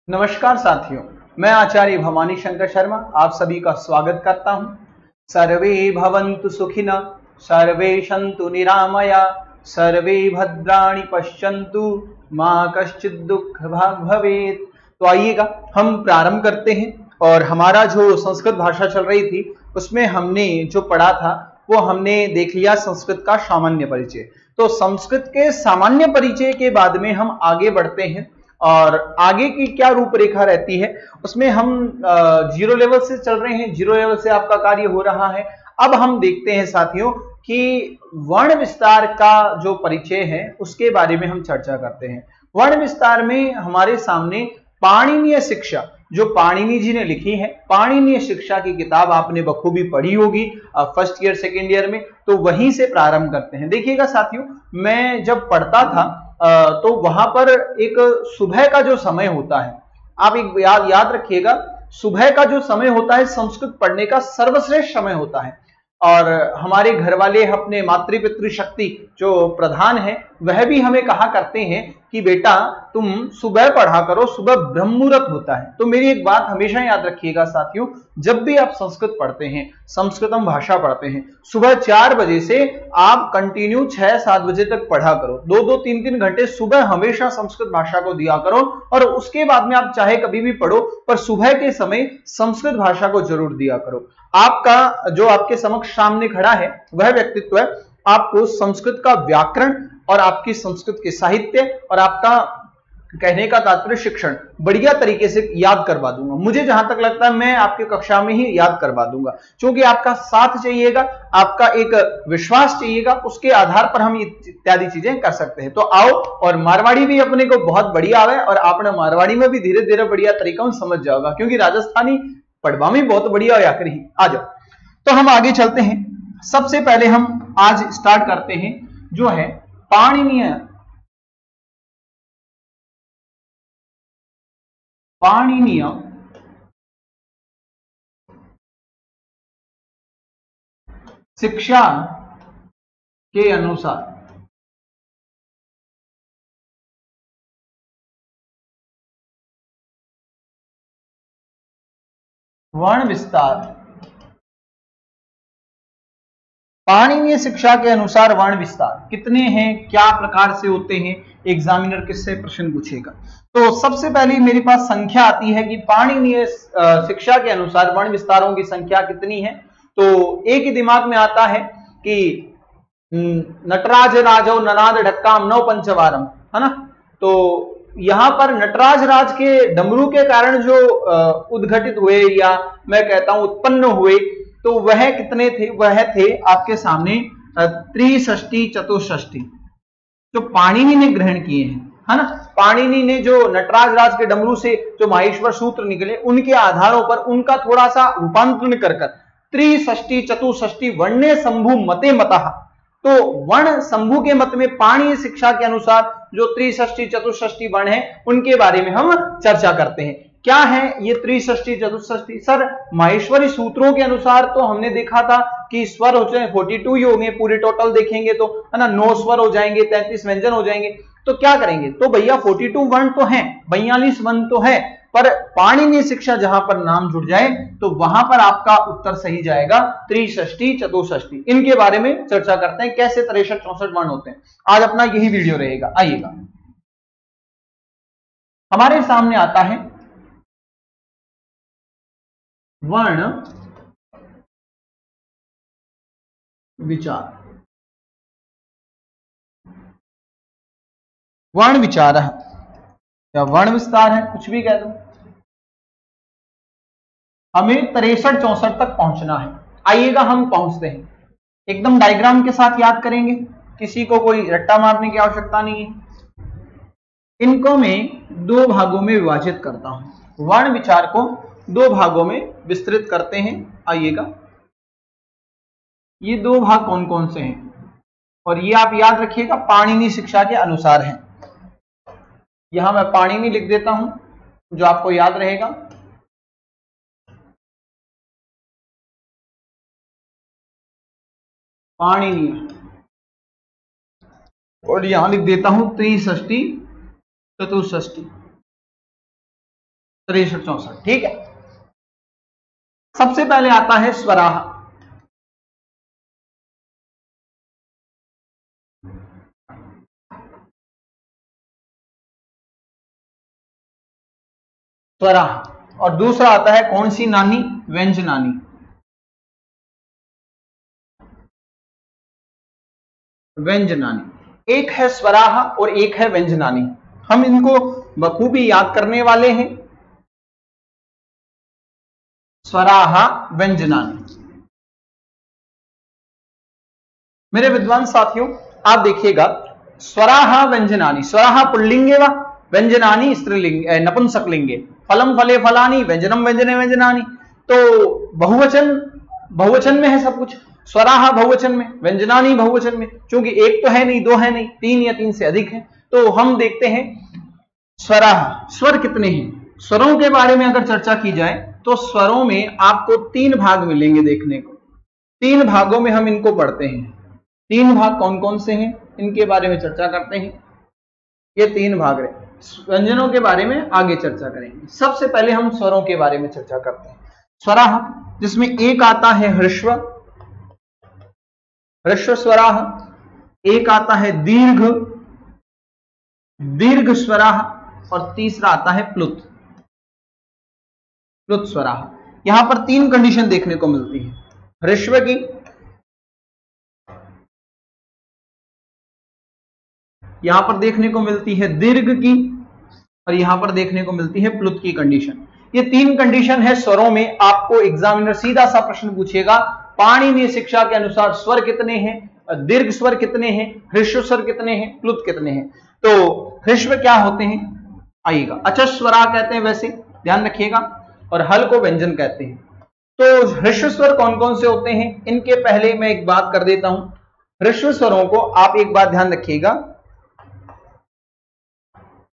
नमस्कार साथियों, मैं आचार्य भवानी शंकर शर्मा आप सभी का स्वागत करता हूं। सर्वे भवन्तु सुखिनः, सर्वे सन्तु निरामया, सर्वे भद्राणि पश्यन्तु, मां कश्चित् दुःख भाग् भवेत्। तो आइएगा हम प्रारंभ करते हैं। और हमारा जो संस्कृत भाषा चल रही थी उसमें हमने जो पढ़ा था वो हमने देख लिया संस्कृत का सामान्य परिचय। तो संस्कृत के सामान्य परिचय के बाद में हम आगे बढ़ते हैं और आगे की क्या रूपरेखा रहती है उसमें हम जीरो लेवल से चल रहे हैं। जीरो लेवल से आपका कार्य हो रहा है। अब हम देखते हैं साथियों कि वर्ण विस्तार का जो परिचय है उसके बारे में हम चर्चा करते हैं। वर्ण विस्तार में हमारे सामने पाणिनीय शिक्षा जो पाणिनि जी ने लिखी है, पाणिनीय शिक्षा की किताब आपने बखूबी पढ़ी होगी फर्स्ट ईयर सेकेंड ईयर में, तो वहीं से प्रारंभ करते हैं। देखिएगा साथियों, मैं जब पढ़ता था तो वहां पर एक सुबह का जो समय होता है, आप एक याद रखिएगा, सुबह का जो समय होता है संस्कृत पढ़ने का सर्वश्रेष्ठ समय होता है। और हमारे घर वाले अपने मातृपितृ शक्ति जो प्रधान है वह भी हमें कहा करते हैं कि बेटा तुम सुबह पढ़ा करो, सुबह ब्रह्म मुहूर्त होता है। तो मेरी एक बात हमेशा याद रखिएगा साथियों, जब भी आप संस्कृत पढ़ते हैं, संस्कृतम भाषा पढ़ते हैं, सुबह 4 बजे से आप कंटिन्यू 6-7 बजे तक पढ़ा करो। 2-2, 3-3 घंटे सुबह हमेशा संस्कृत भाषा को दिया करो। और उसके बाद में आप चाहे कभी भी पढ़ो, पर सुबह के समय संस्कृत भाषा को जरूर दिया करो। आपका जो आपके समक्ष सामने खड़ा है वह व्यक्तित्व है, आपको संस्कृत का व्याकरण और आपकी संस्कृत के साहित्य और आपका कहने का तात्पर्य शिक्षण बढ़िया तरीके से याद करवा दूंगा। मुझे जहां तक लगता है मैं आपकी कक्षा में ही याद करवा दूंगा, क्योंकि आपका साथ चाहिएगा, आपका एक विश्वास चाहिएगा, उसके आधार पर हम इत्यादि चीजें कर सकते हैं। तो आओ, और मारवाड़ी भी अपने को बहुत बढ़िया आवे और आपने मारवाड़ी में भी धीरे धीरे बढ़िया तरीका समझ जाओगा, क्योंकि राजस्थानी पढ़वा में बहुत बढ़िया या करी। आ जाओ, तो हम आगे चलते हैं। सबसे पहले हम आज स्टार्ट करते हैं जो है पाणिनीय शिक्षा के अनुसार वर्ण विस्तार। पाणिनीय शिक्षा के अनुसार वर्ण विस्तार कितने हैं, क्या प्रकार से होते हैं, एग्जामिनर किससे प्रश्न पूछेगा। तो सबसे पहले मेरे पास संख्या आती है कि पाणिनीय शिक्षा के अनुसार वर्ण विस्तारों की संख्या कितनी है। तो एक ही दिमाग में आता है कि नटराज राजो ननाद ढक्काम नौ पंचवारम, है ना। तो यहां पर नटराज राज के डमरू के कारण जो उद्घटित हुए या मैं कहता हूं उत्पन्न हुए, तो वह कितने थे, वह थे आपके सामने त्रिषष्टि चतुष्षष्टि, जो पाणिनि ने ग्रहण किए हैं, है ना। पाणिनि ने जो नटराज राज के डमरू से जो माहेश्वर सूत्र निकले उनके आधारों पर उनका थोड़ा सा रूपांतरण कर त्रिषष्टि चतुष्षष्टि वर्णे शंभु मते मतः, तो वर्ण शंभु के मत में पाणिनीय शिक्षा के अनुसार जो त्रिषष्टि चतुष्षष्टि वर्ण है उनके बारे में हम चर्चा करते हैं। क्या है ये त्रिषष्टि चतुष्षष्टि? सर, माहेश्वरी सूत्रों के अनुसार तो हमने देखा था कि स्वर हो जाए 42 ही होंगे, पूरे टोटल देखेंगे तो, है ना, 9 स्वर हो जाएंगे, 33 व्यंजन हो जाएंगे। तो क्या करेंगे, तो भैया 42 वर्ण तो हैं, 42 वर्ण तो है, पर पाणिनीय शिक्षा जहां पर नाम जुड़ जाए तो वहां पर आपका उत्तर सही जाएगा त्रिषष्टि चतुष्षष्टि। इनके बारे में चर्चा करते हैं, कैसे 63 64 वर्ण होते हैं। आज अपना यही वीडियो रहेगा। आइएगा, हमारे सामने आता है वर्ण विचार। वर्ण विचार या वर्ण विस्तार है, कुछ भी कह दो, हमें 63 64 तक पहुंचना है। आइएगा, हम पहुंचते हैं, एकदम डायग्राम के साथ याद करेंगे, किसी को कोई रट्टा मारने की आवश्यकता नहीं है। इनको मैं 2 भागों में विभाजित करता हूं, वर्ण विचार को 2 भागों में विस्तृत करते हैं। आइएगा, ये 2 भाग कौन कौन से हैं, और ये आप याद रखिएगा पाणिनीय शिक्षा के अनुसार है। यहां मैं पाणिनि लिख देता हूं जो आपको याद रहेगा। पाणिनीय, और यहां लिख देता हूं त्रिषष्टि चतुष्षष्टि। 63 64, ठीक है। सबसे पहले आता है स्वराह। स्वराह। और दूसरा आता है कौन सी नानी? व्यंजनानी। व्यंजनानी। एक है स्वराह और एक है व्यंजनानी। हम इनको बखूबी याद करने वाले हैं। स्वराह व्यंजनानी। मेरे विद्वान साथियों, आप देखिएगा, स्वराह व्यंजनानी, स्वराह पुल्लिंगे व व्यंजनानी स्त्रीलिंग नपुंसकलिंगे, फलम फले फलानी, व्यंजनम व्यंजने व्यंजनानी। तो बहुवचन, बहुवचन में है सब कुछ। स्वराह बहुवचन में, व्यंजनानी बहुवचन में, क्योंकि एक तो है नहीं, दो है नहीं, तीन या तीन से अधिक है। तो हम देखते हैं स्वराह, स्वर कितने हैं। स्वरों के बारे में अगर चर्चा की जाए तो स्वरों में आपको तीन भाग मिलेंगे देखने को। तीन भागों में हम इनको पढ़ते हैं। तीन भाग कौन कौन से हैं, इनके बारे में चर्चा करते हैं। ये तीन भाग रहे। व्यंजनों के बारे में आगे चर्चा करेंगे। सबसे पहले हम स्वरों के बारे में चर्चा करते हैं। स्वराह, जिसमें एक आता है ह्रस्व, ह्रस्व स्वराह। एक आता है दीर्घ, दीर्घ स्वराह। और तीसरा आता है प्लुत, प्लुत स्वराह। यहां पर तीन कंडीशन देखने को मिलती है, ह्रस्व की, यहां पर देखने को मिलती है दीर्घ की, और यहां पर देखने को मिलती है प्लुत की कंडीशन। ये तीन कंडीशन है स्वरों में। आपको एग्जामिनर सीधा सा प्रश्न पूछेगा, पाणिनीय शिक्षा के अनुसार स्वर कितने हैं, दीर्घ स्वर कितने हैं, ह्रस्व स्वर कितने हैं, प्लुत कितने हैं। तो ह्रस्व क्या होते हैं आइएगा, अच्छा स्वरा कहते हैं वैसे, ध्यान रखिएगा, और हल को व्यंजन कहते हैं। तो ह्रस्व स्वर कौन कौन से होते हैं, इनके पहले मैं एक बात कर देता हूं। ह्रस्व स्वरों को आप एक बात ध्यान रखिएगा,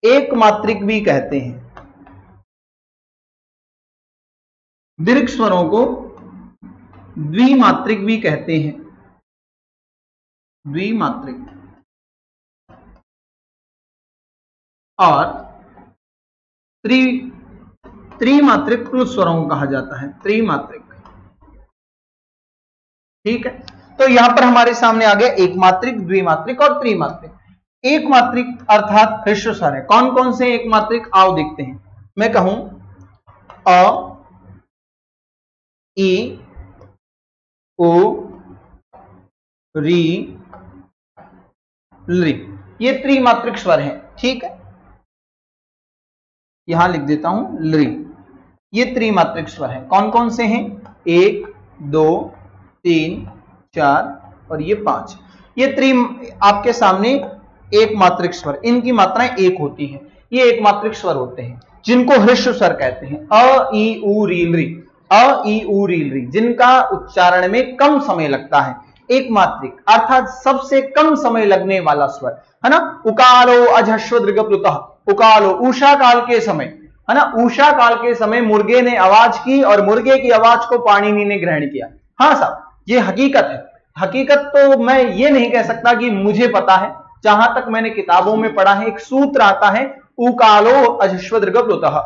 एक मात्रिक भी कहते हैं। दीर्घ स्वरों को द्विमात्रिक भी कहते हैं, द्विमात्रिक। और त्रिमात्रिक प्लुत स्वरों को कहा जाता है, त्रिमात्रिक, ठीक है। तो यहां पर हमारे सामने आ गया एक मात्रिक, द्विमात्रिक और त्रिमात्रिक। एक मात्रिक अर्थात ह्रस्व स्वर है। कौन कौन से एक मात्रिक, आओ देखते हैं। मैं कहूं अ, ई, ओ, री, ली, ये त्रिमात्रिक स्वर है, ठीक है। यहां लिख देता हूं ली, ये त्रिमात्रिक स्वर है। कौन कौन से हैं, 1 2 3 4 और ये 5। ये आपके सामने एक मात्रिक स्वर, इनकी मात्राएं एक होती हैं। ये एक मात्रिक स्वर होते हैं जिनको ह्रस्व स्वर कहते हैं। अ ई उ री ली, अ ई उ री ली, जिनका उच्चारण में कम समय लगता है। एक मात्रिक अर्थात सबसे कम समय लगने वाला स्वर है ना। उकालो अजह्व दीर्घ प्लुतः, उकालो उषा काल के समय, है ना, उषा काल के समय मुर्गे ने आवाज की और मुर्गे की आवाज को पाणिनि ने ग्रहण किया। हाँ साहब, ये हकीकत है। हकीकत तो मैं ये नहीं कह सकता कि मुझे पता है, जहां तक मैंने किताबों में पढ़ा है, एक सूत्र आता है उकालो अजह्व दीर्घ प्लुतः।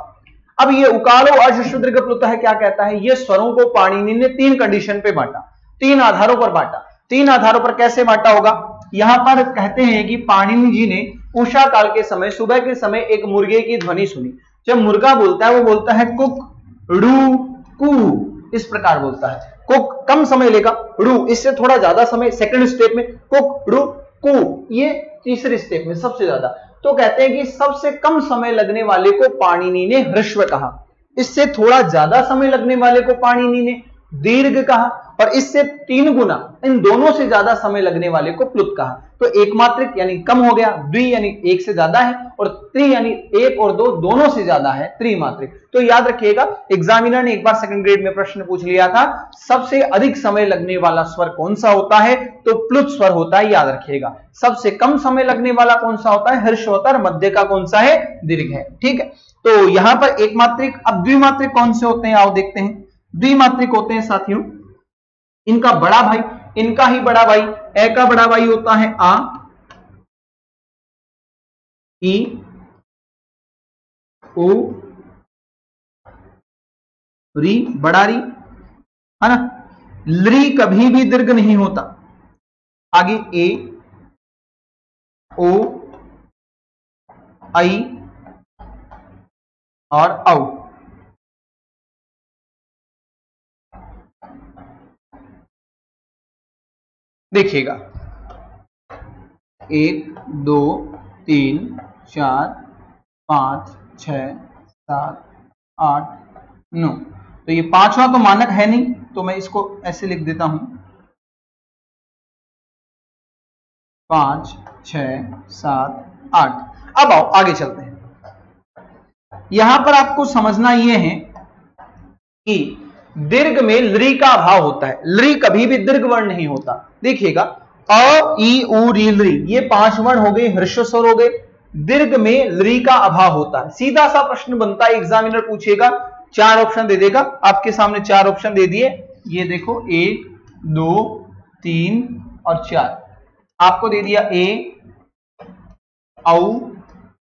अब ये उकालो अजह्व दीर्घ प्लुतः क्या कहता है, ये स्वरों को पाणिनि ने तीन कंडीशन पे बांटा, तीन आधारों पर बांटा। तीन आधारों पर कैसे बांटा होगा, यहां पर कहते हैं कि पाणिनि जी ने उषा काल के समय, सुबह के समय एक मुर्गे की ध्वनि सुनी। जब मुर्गा बोलता है वो बोलता है कुक रू कू, इस प्रकार बोलता है। कुक कम समय लेगा, रू इससे थोड़ा ज्यादा समय, सेकंड स्टेप में कुक रू कू, ये तीसरे स्टेप में सबसे ज्यादा। तो कहते हैं कि सबसे कम समय लगने वाले को पाणिनि ने ह्रस्व कहा, इससे थोड़ा ज्यादा समय लगने वाले को पाणिनि ने दीर्घ कहा, और इससे 3 गुना, इन दोनों से ज्यादा समय लगने वाले को प्लुत कहा। तो एक मात्रिक यानी कम हो गया, द्वि यानी एक से ज्यादा है, और त्रि यानी एक और दो दोनों से ज्यादा है, त्रिमात्रिक। तो याद रखिएगा, एग्जामिनर ने एक बार सेकंड ग्रेड में प्रश्न पूछ लिया था, सबसे अधिक समय लगने वाला स्वर कौन सा होता है, तो प्लुत स्वर होता है, याद रखिएगा। सबसे कम समय लगने वाला कौन सा होता है, ह्रस्व होता है, मध्य का कौन सा है, दीर्घ है, ठीक है। तो यहां पर एक मात्रिक। अब द्विमात्रिक कौन से होते हैं, आओ देखते हैं। द्विमात्रिक होते हैं साथियों, इनका बड़ा भाई, इनका ही बड़ा भाई, ए का बड़ा भाई होता है आ, ई, उ, री, बड़ा री, है ना। ली कभी भी दीर्घ नहीं होता। आगे ए, ओ, आई और औ। देखिएगा 1 2 3 4 5 6 7 8 9। तो ये पांचवा तो मानक है नहीं, तो मैं इसको ऐसे लिख देता हूं 5 6 7 8। अब आओ आगे चलते हैं। यहां पर आपको समझना यह है कि दीर्घ में लृ का अभाव होता है। लृ कभी भी दीर्घ वर्ण नहीं होता। देखिएगा अ, ई, उ, री, लृ, ये 5 वर्ण हो गए, ह्रस्व स्वर हो गए। दीर्घ में लृ का अभाव होता है। सीधा सा प्रश्न बनता है, एग्जामिनर पूछेगा, 4 ऑप्शन दे देगा। आपके सामने 4 ऑप्शन दे दिए, ये देखो 1 2 3 और 4। आपको दे दिया ए, औ,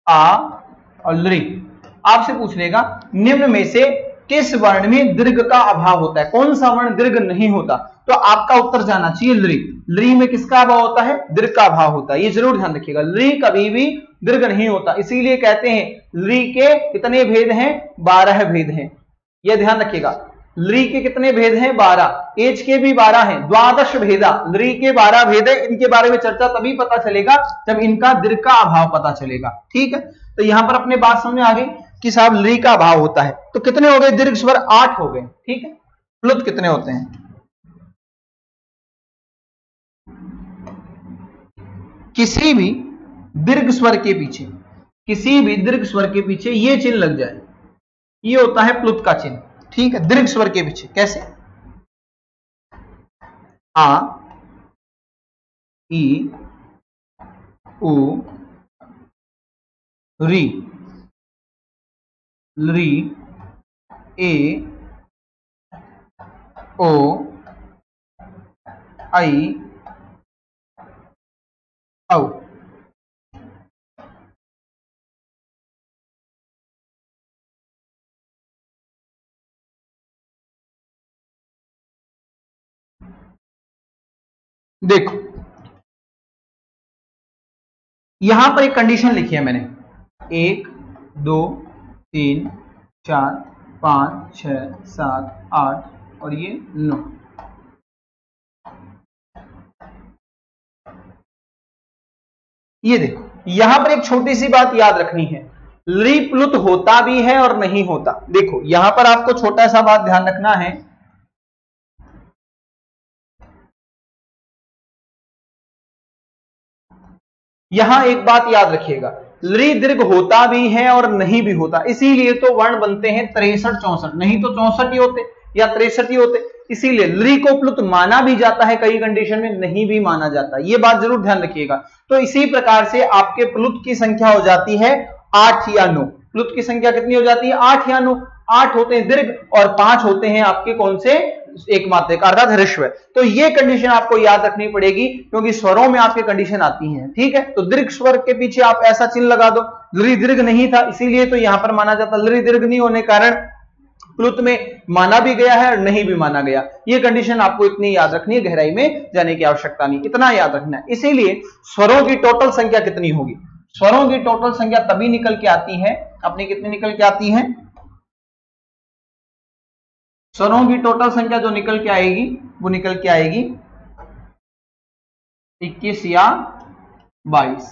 आ और लृ। आपसे पूछ लेगा निम्न में से किस वर्ण में दीर्घ का अभाव होता है, कौन सा वर्ण दीर्घ नहीं होता। तो आपका उत्तर जाना चाहिए लृ। लृ में किसका अभाव होता है, दीर्घ का अभाव होता है। ये जरूर ध्यान रखिएगा, लृ कभी भी दीर्घ नहीं होता। इसीलिए कहते हैं लृ के कितने भेद हैं, 12 भेद हैं। यह ध्यान रखिएगा, लृ के कितने भेद हैं, 12। एच के भी 12 हैं, द्वादश भेदा। लृ के 12 भेद है। इनके बारे में चर्चा तभी पता चलेगा जब इनका दीर्घ का अभाव पता चलेगा। ठीक है, तो यहां पर अपने बात समझ में आ गई कि साहब लृ का अभाव होता है। तो कितने हो गए दीर्घ स्वर, 8 हो गए। ठीक है, प्लुत कितने होते हैं, किसी भी दीर्घ स्वर के पीछे, किसी भी दीर्घ स्वर के पीछे ये चिन्ह लग जाए, ये होता है प्लुत का चिन्ह। ठीक है, दीर्घ स्वर के पीछे कैसे, आ, ई, उ, री, लृ, ए, ओ, आई, औ। देखो यहां पर एक कंडीशन लिखी है मैंने, 1 2 3 4 5 6 7 8 और ये 9। ये देखो यहां पर एक छोटी सी बात याद रखनी है, लृ प्लुत होता भी है और नहीं होता। देखो यहां पर आपको छोटा सा बात ध्यान रखना है, यहां एक बात याद रखिएगा, लृ दीर्घ होता भी है और नहीं भी होता। इसीलिए तो वर्ण बनते हैं 63 64, नहीं तो 64 ही होते या 63 ही होते। इसीलिए लृ को प्लुत माना भी जाता है, कई कंडीशन में नहीं भी माना जाता। ये बात जरूर ध्यान रखिएगा। तो इसी प्रकार से आपके प्लुत की संख्या हो जाती है 8 या 9। प्लुत की संख्या कितनी हो जाती है, 8 या 9। 8 होते हैं दीर्घ और 5 होते हैं आपके कौन से, एक मात्रिक अर्थात ह्रस्व। तो ये कंडीशन आपको याद रखनी पड़ेगी, क्योंकि स्वरों में आपके कंडीशन आती हैं। ठीक है, तो दीर्घ स्वर के पीछे आप ऐसा चिन्ह लगा दो, लृ दीर्घ नहीं था इसीलिए तो यहां पर माना जाता, लृ दीर्घ नहीं होने कारण प्लुत में माना भी गया है और नहीं भी माना गया। ये कंडीशन आपको इतनी याद रखनी है, गहराई में जाने की आवश्यकता नहीं, इतना याद रखना है। इसीलिए स्वरों की टोटल संख्या कितनी होगी, स्वरों की टोटल संख्या तभी निकल के आती है अपनी, कितनी निकल के आती है, स्वरों की टोटल संख्या जो निकल के आएगी वो निकल के आएगी 21 या 22,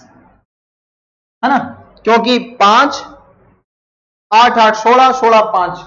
है ना। क्योंकि 5 8 8 16 16 5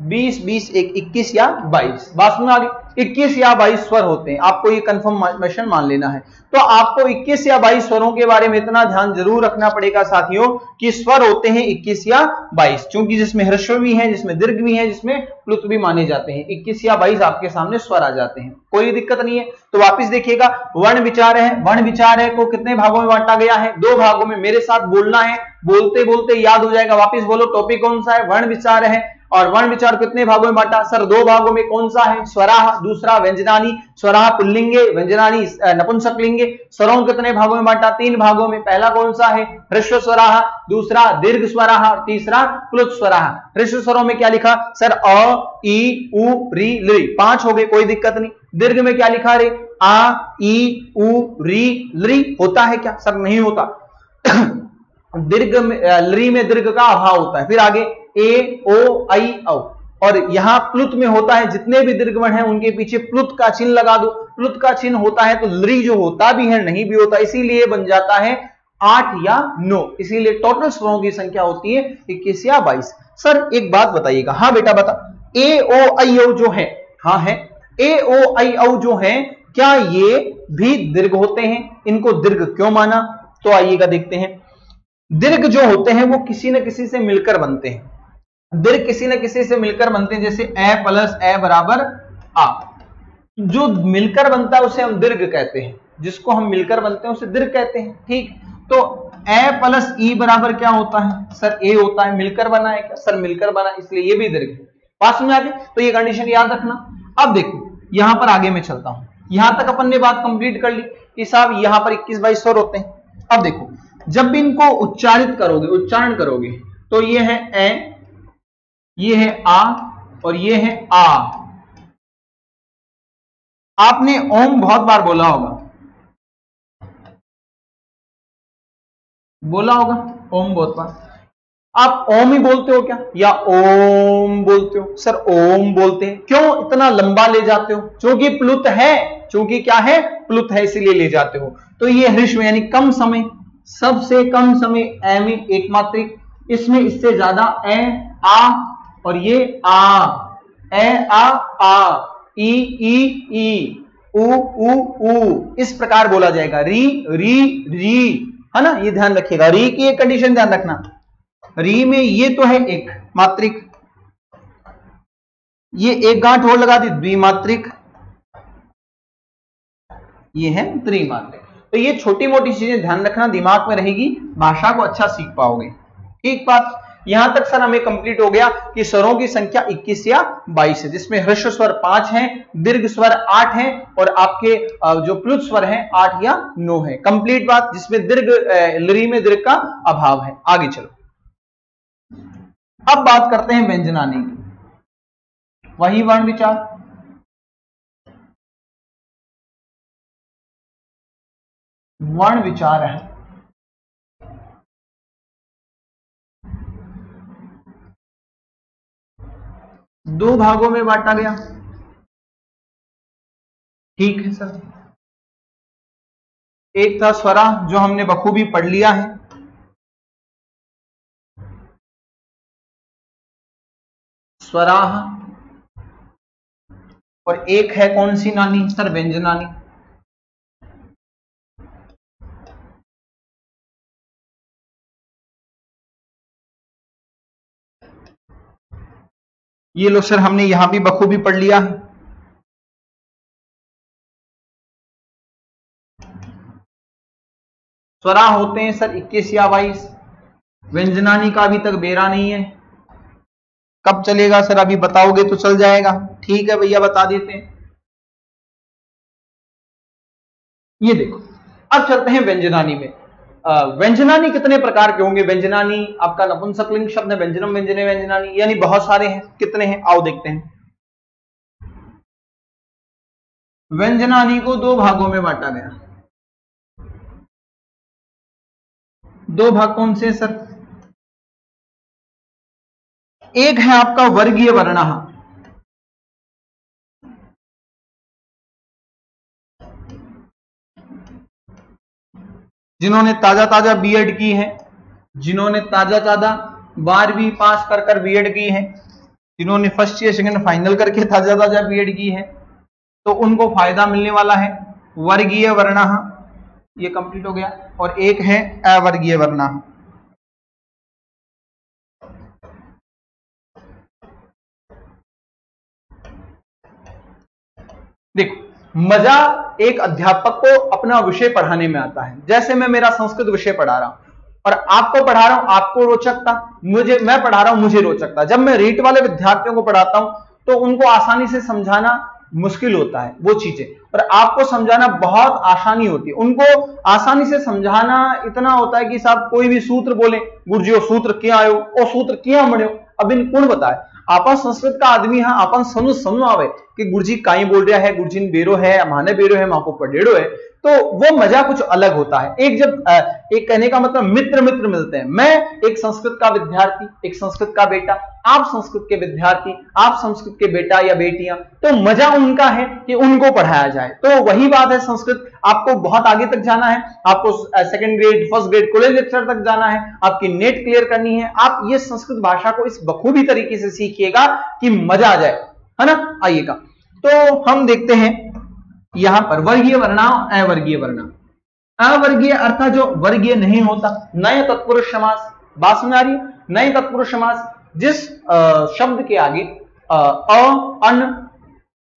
20 20 1 21 या 22। बात सुना आगे, 21 या 22 स्वर होते हैं, आपको ये कंफर्मेशन मान लेना है। तो आपको 21 या 22 स्वरों के बारे में इतना ध्यान जरूर रखना पड़ेगा साथियों कि स्वर होते हैं 21 या 22, क्योंकि जिसमें ह्रस्व भी है, जिसमें दीर्घ भी है, जिसमें प्लुत भी माने जाते हैं। 21 या 22 आपके सामने स्वर आ जाते हैं, कोई दिक्कत नहीं है। तो वापिस देखिएगा, वर्ण विचार है, वर्ण विचार है को कितने भागों में बांटा गया है, 2 भागों में। मेरे साथ बोलना है, बोलते बोलते याद हो जाएगा। वापिस बोलो, टॉपिक कौन सा है, वर्ण विचार है। और वर्ण विचार कितने भागों में बांटा सर? 2 भागों में। कौन सा है? स्वराह, दूसरा व्यंजनानी। स्वराह पुल्लिंगे, व्यंजनानी नपुंसकलिंगे। स्वरों कितने भागों में बांटा? 3 भागों में। पहला कौन सा है? ह्रस्व स्वराह, दूसरा दीर्घ स्वराह और तीसरा प्लुत स्वराह। ह्रस्व स्वरों में क्या लिखा सर? अ, ई, उ, री, लृ। 5 हो गए, कोई दिक्कत नहीं। दीर्घ में क्या लिखा रे? आ, ई, उ, री, लृ। होता है क्या सर? नहीं होता। दीर्घ में, लृ में दीर्घ का अभाव होता है। फिर आगे ए, ओ, आई, औ। और यहां प्लुत में होता है, जितने भी दीर्घ वर्ण हैं उनके पीछे प्लुत का चिन्ह लगा दो। प्लुत का चिन्ह होता है तो लृ जो होता भी है नहीं भी होता, इसीलिए बन जाता है 8 या 9। इसीलिए टोटल स्वरों की संख्या होती है 21 या 22। सर एक बात बताइएगा। हाँ बेटा बता। ए, ओ, आई, औ जो है, हाँ है, ए, ओ, आई, औ जो है, क्या ये भी दीर्घ होते हैं? इनको दीर्घ क्यों माना? तो आइएगा देखते हैं। दीर्घ जो होते हैं वो किसी न किसी से मिलकर बनते हैं। दीर्घ किसी न किसी से मिलकर बनते हैं, जैसे ए प्लस ए बराबर आ। जो मिलकर बनता है उसे हम दीर्घ कहते हैं, जिसको हम मिलकर बनते हैं उसे दीर्घ कहते हैं। ठीक, तो ए प्लस ई बराबर क्या होता है सर? ए होता है। मिलकर बना है क्या सर? मिलकर बना, इसलिए ये भी दीर्घ है। बात समझ आ गई? तो ये कंडीशन याद रखना। अब देखो यहां पर आगे मैं चलता हूं। यहां तक अपन ने बात कंप्लीट कर ली कि साहब यहां पर 21-22 स्वर होते हैं। अब देखो जब भी इनको उच्चारित करोगे, उच्चारण करोगे, तो ये है ए, ये है आ और ये है आ। आपने ओम बहुत बार बोला होगा, ओम बहुत बार। आप ओम ही बोलते हो क्या या ओम बोलते हो? सर ओम बोलते हैं। क्यों इतना लंबा ले जाते हो? क्योंकि प्लुत है, क्योंकि क्या है? प्लुत है, इसीलिए ले जाते हो। तो ये ह्रस्व यानी कम समय, सबसे कम समय ए में एक मात्रिक, इसमें इससे ज्यादा ए, आ और ये आ, ए, आ, ई, ई, उ, उ, इस प्रकार बोला जाएगा। री, री, री, है ना? ये ध्यान रखिएगा। री की एक कंडीशन ध्यान रखना। री में ये तो है एक मात्रिक, ये एक गांठ और लगा दी द्विमात्रिक, ये है त्रिमात्रिक। तो ये छोटी मोटी चीजें ध्यान रखना, दिमाग में रहेगी, भाषा को अच्छा सीख पाओगे। ठीक बात। यहां तक सर हमें कंप्लीट हो गया कि स्वरों की संख्या 21 या 22 है, जिसमें ह्रस्व स्वर 5 हैं, दीर्घ स्वर 8 हैं और आपके जो प्लुत स्वर हैं 8 या 9 है। कंप्लीट बात, जिसमें दीर्घ लृ में दीर्घ का अभाव है। आगे चलो, अब बात करते हैं व्यंजनानी की। वही वर्ण विचार, वर्ण विचार है। दो भागों में बांटा गया। ठीक है सर। एक था स्वरा जो हमने बखूबी पढ़ लिया है, स्वराह, और एक है कौन सी नानी सर? व्यंजनानी। ये लो सर, हमने यहां भी बखूबी पढ़ लिया है। स्वरा होते हैं सर 21 या 22। व्यंजनानी का अभी तक बेरा नहीं है, कब चलेगा सर? अभी बताओगे तो चल जाएगा। ठीक है भैया, बता देते हैं। ये देखो, अब चलते हैं व्यंजनानी में। व्यंजनानी कितने प्रकार के होंगे? व्यंजनानी आपका नपुंसकलिंग शब्द है, व्यंजनम, व्यंजने, व्यंजनानी, यानी बहुत सारे हैं। कितने हैं आओ देखते हैं। व्यंजनानी को दो भागों में बांटा गया। दो भाग कौन से सर? एक है आपका वर्गीय वर्णः, जिन्होंने ताजा ताजा बीएड की है, जिन्होंने ताजा ताजा 12वीं पास कर कर बीएड की है, जिन्होंने फर्स्ट ईयर सेकंड फाइनल करके ताजा ताजा बीएड की है, तो उनको फायदा मिलने वाला है। वर्गीय वर्णः, ये कंप्लीट हो गया। और एक है अवर्गीय वर्णः। देखो, मजा एक अध्यापक को अपना विषय पढ़ाने में आता है। जैसे मैं मेरा संस्कृत विषय पढ़ा रहा हूं, और आपको पढ़ा रहा हूं आपको रोचकता, मैं पढ़ा रहा हूं मुझे रोचकता। जब मैं रीट वाले विद्यार्थियों को पढ़ाता हूं तो उनको आसानी से समझाना मुश्किल होता है वो चीजें, और आपको समझाना बहुत आसानी होती है। उनको आसानी से समझाना इतना होता है कि साहब कोई भी सूत्र बोले, गुरुजी वो सूत्र क्या आयो, वो सूत्र क्या बन्यो, अब इन कौन बताए। आपन संस्कृत का आदमी है, आपन समझ आवे कि गुरुजी काई बोल रहा है, गुरुजी बेरो है, माने बेरो है, माको पढ़ेड़ो है, तो वो मजा कुछ अलग होता है। एक जब एक कहने का मतलब मित्र मिलते हैं, मैं एक संस्कृत का विद्यार्थी, एक संस्कृत का बेटा, आप संस्कृत के विद्यार्थी, आप संस्कृत के बेटा या बेटियां, तो मजा उनका है कि उनको पढ़ाया जाए। तो वही बात है, संस्कृत आपको बहुत आगे तक जाना है, आपको second grade, first grade, college lecture तक जाना है, आपकी नेट क्लियर करनी है। आप ये संस्कृत भाषा को इस बखूबी तरीके से सीखिएगा कि मजा आ जाए, है ना। आइएगा, तो हम देखते हैं यहां पर वर्गीय वर्णाम, अवर्गीय वर्णाम। अवर्गीय अर्थात जो वर्गीय नहीं होता, नए तत्पुरुष समास, बात समझ आ रही है। नए तत्पुरुष समास जिस शब्द के आगे अन,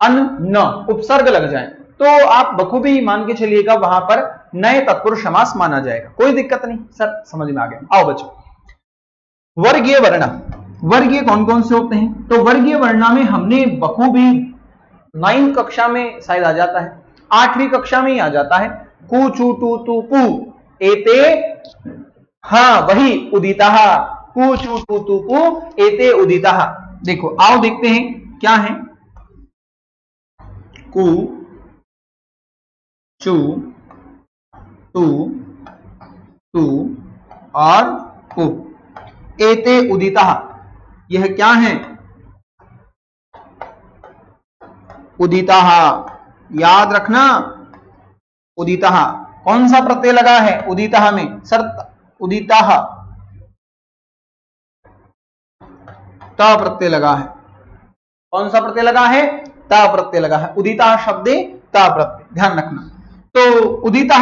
न उपसर्ग लग जाए तो आप बखूबी मान के चलिएगा वहां पर नए तत्पुरुष समास माना जाएगा, कोई दिक्कत नहीं। सर समझ में आ गया। आओ बच्चों, वर्गीय वर्णा, वर्गीय कौन कौन से होते हैं, तो वर्गीय वर्णा में हमने बखूबी 9 कक्षा में शायद आ जाता है, 8वीं कक्षा में ही आ जाता है। कु चू टू तू पू एते, हाँ वही उदिता, कु चू टू तू पू एते उदिता। देखो आओ देखते हैं क्या है। कु चू टू तू और पू एते उदिता, यह क्या है, उदिता। याद रखना उदिता कौन सा प्रत्यय लगा है उदिता में, सर उदिता त प्रत्यय लगा है। कौन सा प्रत्यय लगा है, त प्रत्यय लगा है। उदिता शब्दे त प्रत्यय, ध्यान रखना। तो उदिता,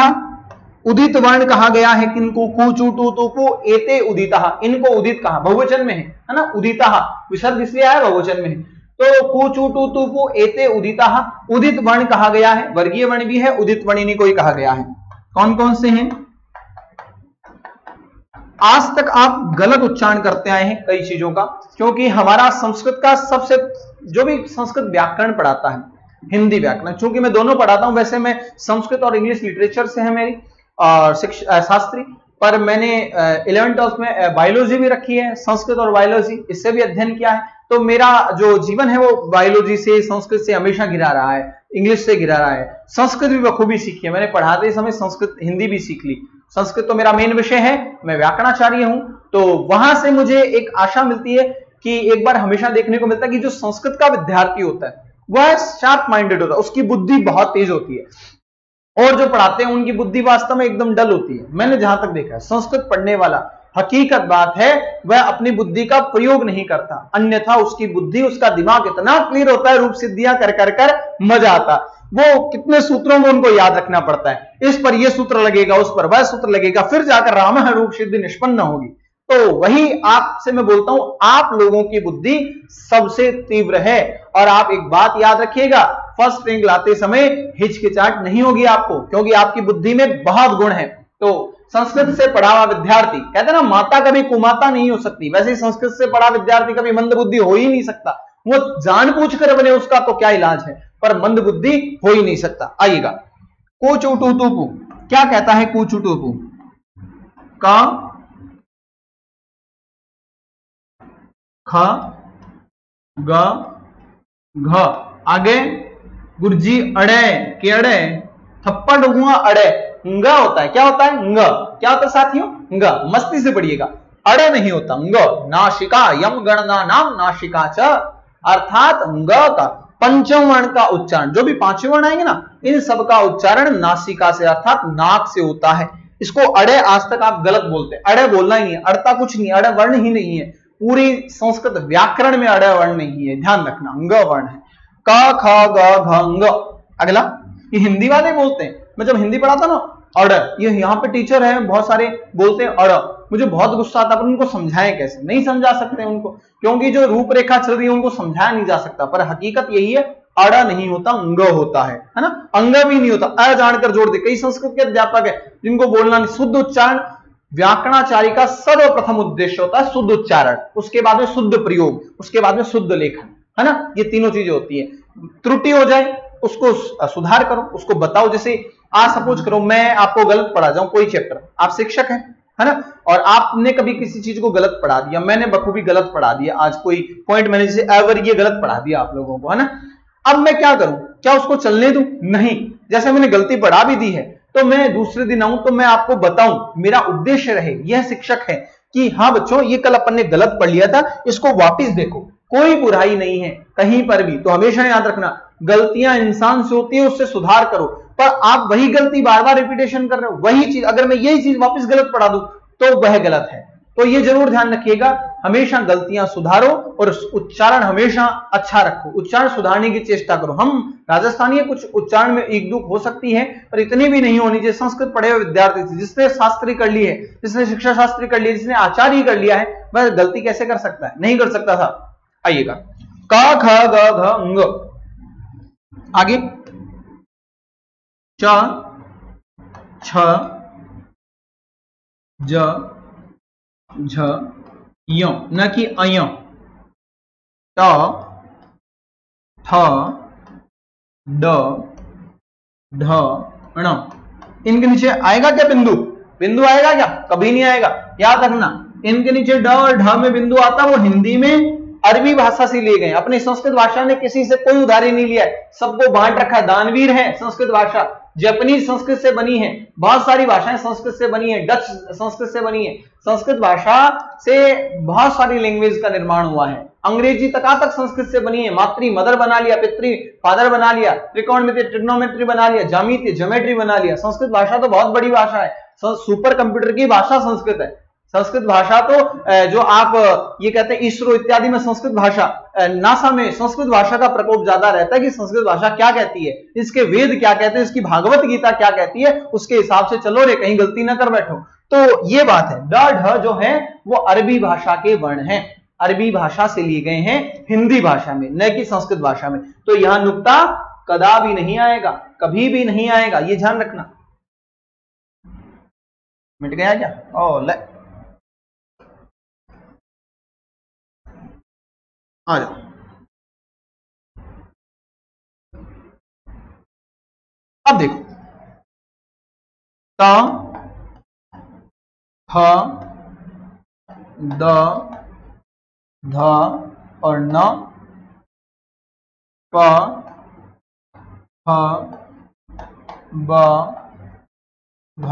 उदित वर्ण कहा गया है किनको, कु चू टू तू पू एते उदिता, इनको उदित कहा, बहुवचन में है ना। उदिता विसर्ग इसलिए आया, बहुवचन में है। तो कु चू टू तू पू एते उदिता, उदित वर्ण कहा गया है, वर्गीय वर्ण भी है, उदित वर्ण इन्हीं को ही कहा गया है। कौन कौन से हैं, आज तक आप गलत उच्चारण करते आए हैं कई चीजों का, क्योंकि हमारा संस्कृत का सबसे, जो भी संस्कृत व्याकरण पढ़ाता है, हिंदी व्याकरण, चूंकि मैं दोनों पढ़ाता हूं, वैसे मैं संस्कृत और इंग्लिश लिटरेचर से है मेरी शास्त्री, पर मैंने 11th-12th में बायोलॉजी भी रखी है, संस्कृत और बायोलॉजी इससे भी अध्ययन किया है। तो मेरा जो जीवन है वो बायोलॉजी से, संस्कृत से हमेशा घिरा रहा है, इंग्लिश से घिरा रहा है। संस्कृत भी बखूबी सीखी है मैंने, पढ़ाते समय संस्कृत हिंदी भी सीख ली। संस्कृत तो मेरा मेन विषय है, मैं व्याकरणाचार्य हूं, तो वहां से मुझे एक आशा मिलती है कि एक बार हमेशा देखने को मिलता है कि जो संस्कृत का विद्यार्थी होता है वह शार्प माइंडेड होता है, उसकी बुद्धि बहुत तेज होती है, और जो पढ़ाते हैं उनकी बुद्धि वास्तव में एकदम डल होती है। मैंने जहां तक देखा है, संस्कृत पढ़ने वाला, हकीकत बात है, वह अपनी बुद्धि का प्रयोग नहीं करता, अन्यथा उसकी बुद्धि, उसका दिमाग इतना क्लियर होता है, रूप सिद्धियां कर कर कर मजा आता। वो कितने सूत्रों को उनको याद रखना पड़ता है, इस पर यह सूत्र लगेगा, उस पर वह सूत्र लगेगा, फिर जाकर राम रूप सिद्धि निष्पन्न होगी। तो वही आपसे मैं बोलता हूं, आप लोगों की बुद्धि सबसे तीव्र है, और आप एक बात याद रखिएगा, फर्स्ट रैंक लाते समय हिचकिचाहट नहीं होगी आपको, क्योंकि आपकी बुद्धि में बहुत गुण है। तो संस्कृत से पढ़ा हुआ विद्यार्थी, कहते हैं ना माता कभी कुमाता नहीं हो सकती, वैसे ही संस्कृत से पढ़ा विद्यार्थी कभी मंद बुद्धि हो ही नहीं सकता। वो जानबूझ कर बने उसका तो क्या इलाज है, पर मंद बुद्धि हो ही नहीं सकता। आइएगा, कोचू टू तू पू क्या कहता है, कोचू टू पू का ख ग घ, आगे गुरजी अड़े के अड़े, थप्पड़ हुआ अड़े, ng होता है, क्या होता है ng, क्या होता है साथियों ng, मस्ती से पढ़िएगा, अड़े नहीं होता ng। नाशिका यम गणना नाम नाशिका च, अर्थात ng का पंचम वर्ण का उच्चारण, जो भी पांचवें वर्ण आएंगे ना, इन सब का उच्चारण नासिका से अर्थात नाक से होता है। इसको अड़े आज तक आप गलत बोलते हैं, अड़े बोलना ही नहीं है, अड़ता कुछ नहीं, अड़े वर्ण ही नहीं है, पूरी संस्कृत व्याकरण में अड़े वर्ण नहीं है, ध्यान रखना, ng वर्ण है। क ख ग घ ng। अगला, ये हिंदी वाले बोलते हैं, मैं जब हिंदी पढ़ाता ना अड़, ये यहाँ पे टीचर है बहुत सारे बोलते हैं अड़, मुझे बहुत गुस्सा आता है, पर उनको समझाएं कैसे, नहीं समझा सकते उनको, क्योंकि जो रूपरेखा चल रही है उनको समझाया नहीं जा सकता। पर हकीकत यही है, अड़ा नहीं होता अंग होता है ना, अंग भी नहीं होता, अ जानकर जोड़ दे। कई संस्कृत के अध्यापक है जिनको बोलना नहीं, शुद्ध उच्चारण व्याकरणाचार्य का सर्वप्रथम उद्देश्य होता है शुद्ध उच्चारण, उसके बाद में शुद्ध प्रयोग, उसके बाद में शुद्ध लेखन, है ना। ये तीनों चीजें होती है। त्रुटि हो जाए उसको सुधार करो, उसको बताओ। जैसे आज सपोज करो मैं आपको गलत पढ़ा जाऊं कोई चैप्टर, आप शिक्षक हैं, है ना, और आपने कभी किसी चीज को गलत पढ़ा दिया, मैंने बखूबी गलत पढ़ा दिया, आज कोई पॉइंट मैंने जैसे अवर्गीय गलत पढ़ा दिया आप लोगों को, है ना। अब मैं क्या करूं, क्या उसको चलने दूं? नहीं, जैसे मैंने गलती पढ़ा भी दी है तो मैं दूसरे दिन आऊं तो मैं आपको बताऊं, मेरा उद्देश्य रहे, यह शिक्षक है कि हाँ बच्चों ये कल अपन ने गलत पढ़ लिया था, इसको वापस देखो, कोई बुराई नहीं है कहीं पर भी। तो हमेशा याद रखना, गलतियां इंसान से होती है, उससे सुधार करो, पर आप वही गलती बार बार रिपीटेशन कर रहे हो, वही चीज अगर मैं यही चीज वापस गलत पढ़ा दूं तो वह गलत है। तो ये जरूर ध्यान रखिएगा, हमेशा गलतियां सुधारो और उच्चारण हमेशा अच्छा रखो, उच्चारण सुधारने की चेष्टा करो। हम राजस्थानी कुछ उच्चारण में एक दुख हो सकती है, पर इतनी भी नहीं होनी चाहिए। संस्कृत पढ़े हुए विद्यार्थी से, जिसने शास्त्री कर ली है, जिसने शिक्षा शास्त्री कर लिया, जिसने आचार्य कर लिया है, वह गलती कैसे कर सकता है? नहीं कर सकता था। आइएगा, क ख ग घ ङ, आगे च छ ज झ य, न कि अय, ट ठ ड ढ ण। इनके नीचे आएगा क्या बिंदु? बिंदु आएगा क्या? कभी नहीं आएगा। याद रखना, इनके नीचे ड और ढ में बिंदु आता, वो हिंदी में अरबी भाषा से लिए गए। अपनी संस्कृत भाषा ने किसी से कोई उधारी नहीं लिया है, सबको बांट रखा है। दानवीर है संस्कृत भाषा, जापानीज संस्कृत से बनी है, बहुत सारी भाषाएं संस्कृत से बनी है, डच संस्कृत से बनी है। संस्कृत भाषा से बहुत सारी लैंग्वेज का निर्माण हुआ है। अंग्रेजी तक संस्कृत से बनी है। मातृ मदर बना लिया, पितृ फादर बना लिया, त्रिकोणमिति ट्रिग्नोमेट्री बना लिया, ज्यामिति ज्योमेट्री बना लिया। संस्कृत भाषा तो बहुत बड़ी भाषा है, सुपर कंप्यूटर की भाषा संस्कृत है। संस्कृत भाषा तो जो आप ये कहते हैं इसरो इत्यादि में संस्कृत भाषा, नासा में संस्कृत भाषा का प्रकोप ज्यादा रहता है कि संस्कृत भाषा क्या कहती है, इसके वेद क्या कहते हैं, इसकी भागवत गीता क्या कहती है, उसके हिसाब से चलो रे, कहीं गलती ना कर बैठो। तो ये बात है। ड ढ जो है वो अरबी भाषा के वर्ण हैं, अरबी भाषा से लिए गए हैं हिंदी भाषा में, न कि संस्कृत भाषा में। तो यहां नुक्ता कदा भी नहीं आएगा, कभी भी नहीं आएगा, ये ध्यान रखना। मिट गया क्या? ओ ले, आ जाओ। अब देखो, ट ठ द ध और न, प फ ब भ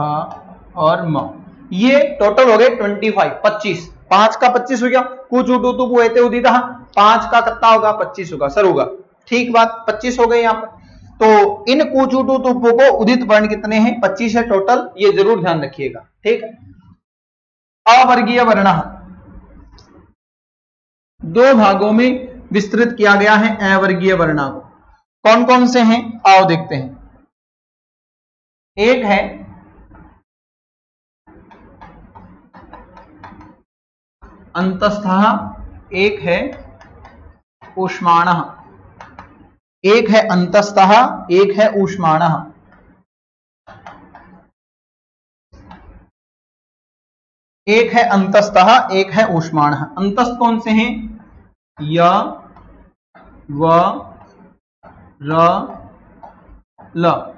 और म। ये टोटल हो गए 25, 25। 5 का 25 हो गया। कुछ उटू पुएते उदिता, 5 का कितना होगा? 25 होगा सर, होगा। ठीक बात, 25 हो गए यहाँ पर। तो इन कुचुटू तुपो को उदित वर्ण कितने हैं? 25 है टोटल, ये जरूर ध्यान रखिएगा। ठीक है। अवर्गीय वर्ण दो भागों में विस्तृत किया गया है अवर्गीय वर्ण को। कौन कौन से हैं आओ देखते हैं। एक है अंतस्थः, एक है ऊष्माणः। एक है अंतस्थः, एक है ऊष्माणः। एक है अंतस्थः, एक है ऊष्माणः। अंतस्थ कौन से हैं? य व र ल।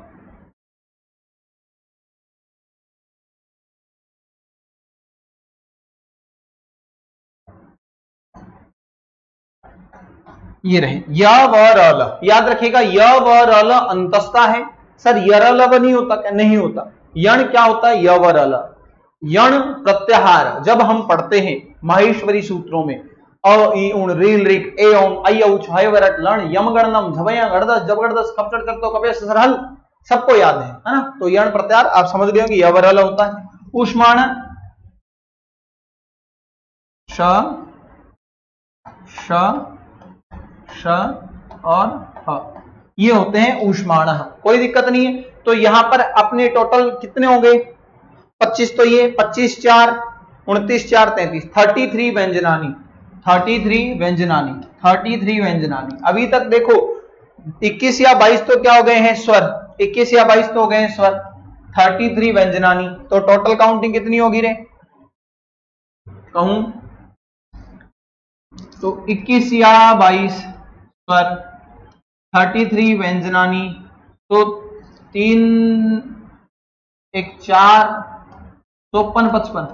ये रहे य व र ल। याद रखिएगा, य व र ल अंतस्था है। सर यरलव नहीं होता क्या? नहीं होता। यण क्या होता है? य व र ल। यण प्रत्याहार जब हम पढ़ते हैं माहेश्वरी सूत्रों में, अ ई उण रील रिक ए ओम आई औच हय वरट लण यम गणनम झवया गणदस जब गणदस खपचड़ कर तो कबे सरहल, सबको याद है ना। तो यण प्रत्याहार आप समझ गए कि य व र ल होता है। ऊष्माण श श श और ह, ये होते हैं ऊष्माण। कोई दिक्कत नहीं है। तो यहां पर अपने टोटल कितने हो गए? 25। तो ये 25 4 29 4 33, 33 व्यंजनानी, 33 व्यंजनानी, 33 व्यंजनानी। अभी तक देखो 21 या 22 तो क्या हो गए हैं? स्वर। 21 या 22 तो हो गए हैं स्वर। 33 व्यंजनानी, तो टोटल काउंटिंग कितनी होगी रे? कहूं तो 21 या 22 पर 33 व्यंजनानी, तो 3 1 4 54 55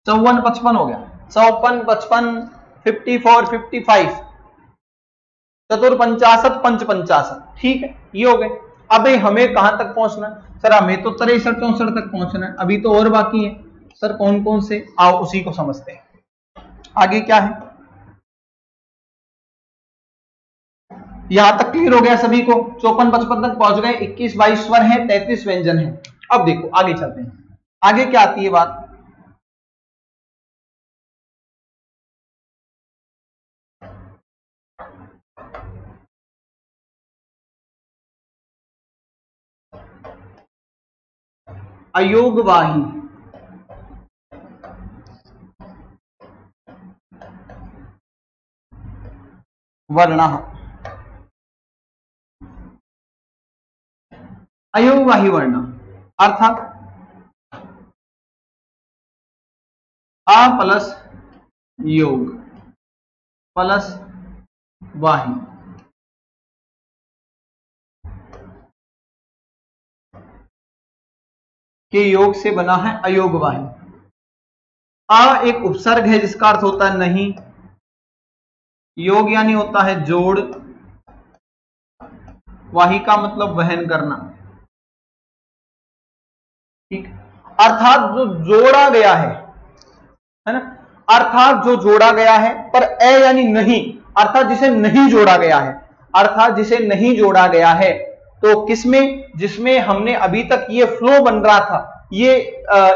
54 55 हो गया, 54 55 54 55 चतुर 50 पंच 50, ठीक है, ये हो गए। अबे हमें कहां तक पहुंचना है सर? हमें तो 63 64 तक पहुंचना है, अभी तो और बाकी है सर। कौन कौन से? आओ उसी को समझते हैं। आगे क्या है, यहां तक क्लियर हो गया सभी को? 54 55 तक पहुंच गए, 21 22 स्वर है, 33 व्यंजन है। अब देखो आगे चलते हैं, आगे क्या आती है बात। अयोगवाही, वर्ण, अयोगवाही वर्ण अर्थात अ प्लस योग प्लस वाही, के योग से बना है अयोगवाही। अ एक उपसर्ग है जिसका अर्थ होता है नहीं, योग यानी होता है जोड़, वाही का मतलब वहन करना, ठीक, अर्थात जो जोड़ा गया है ना, अर्थात जो जोड़ा गया है, पर ए यानी नहीं, अर्थात जिसे नहीं जोड़ा गया है, अर्थात जिसे नहीं जोड़ा गया है, तो किसमें? जिसमें हमने अभी तक ये फ्लो बन रहा था, ये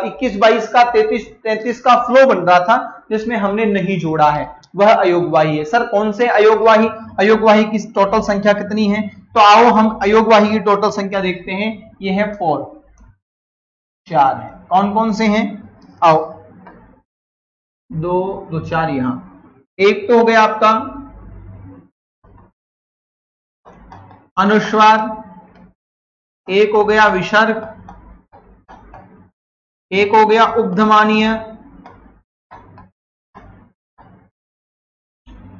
21 22 का 33 33 का फ्लो बन रहा था, जिसमें हमने नहीं जोड़ा है, वह अयोगवाही है। सर कौन से अयोगवाही? अयोगवाही की टोटल संख्या कितनी है? तो आओ हम अयोगवाही की टोटल संख्या देखते हैं। ये है 4 है। कौन कौन से हैं? आओ, 2 2 4 यहां, एक तो हो गया आपका अनुस्वार, एक हो गया विसर्ग, एक हो गया उपधमानीय,